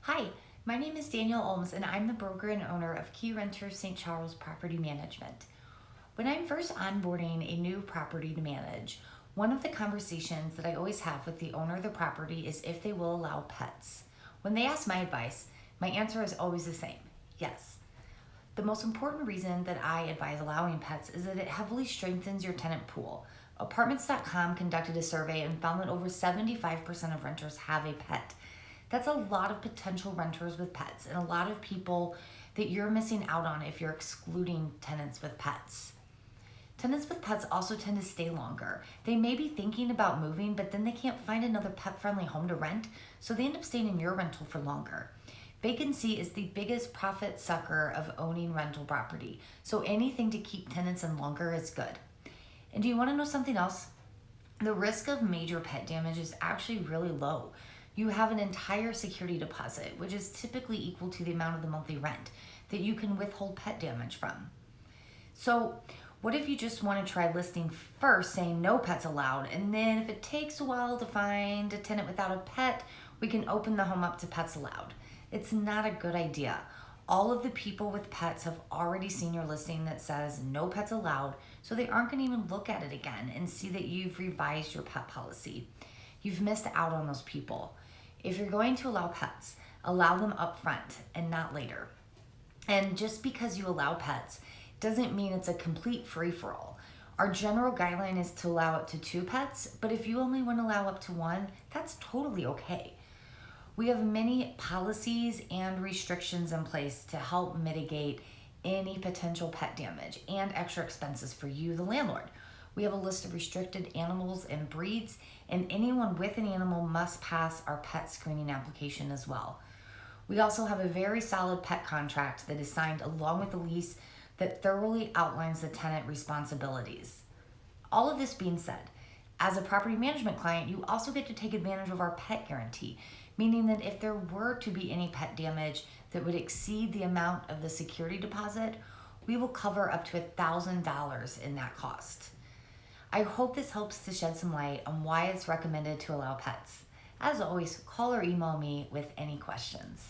Hi, my name is Danielle Olms and I'm the broker and owner of Keyrenter St. Charles Property Management. When I'm first onboarding a new property to manage, one of the conversations that I always have with the owner of the property is if they will allow pets. When they ask my advice, my answer is always the same: yes. The most important reason that I advise allowing pets is that it heavily strengthens your tenant pool. Apartments.com conducted a survey and found that over 75% of renters have a pet. That's a lot of potential renters with pets and a lot of people that you're missing out on if you're excluding tenants with pets. Tenants with pets also tend to stay longer. They may be thinking about moving, but then they can't find another pet-friendly home to rent, so they end up staying in your rental for longer. Vacancy is the biggest profit sucker of owning rental property, so anything to keep tenants in longer is good. And do you want to know something else? The risk of major pet damage is actually really low. You have an entire security deposit, which is typically equal to the amount of the monthly rent that you can withhold pet damage from. So what if you just want to try listing first saying no pets allowed, and then if it takes a while to find a tenant without a pet, we can open the home up to pets allowed? It's not a good idea. All of the people with pets have already seen your listing that says no pets allowed, so they aren't going to even look at it again and see that you've revised your pet policy. You've missed out on those people. If you're going to allow pets, allow them up front and not later. And just because you allow pets doesn't mean it's a complete free-for-all. Our general guideline is to allow up to 2 pets, but if you only want to allow up to 1, that's totally okay. We have many policies and restrictions in place to help mitigate any potential pet damage and extra expenses for you, the landlord. We have a list of restricted animals and breeds, and anyone with an animal must pass our pet screening application as well. We also have a very solid pet contract that is signed along with the lease that thoroughly outlines the tenant responsibilities. All of this being said, as a property management client, you also get to take advantage of our pet guarantee, meaning that if there were to be any pet damage that would exceed the amount of the security deposit, we will cover up to $1,000 in that cost. I hope this helps to shed some light on why it's recommended to allow pets. As always, call or email me with any questions.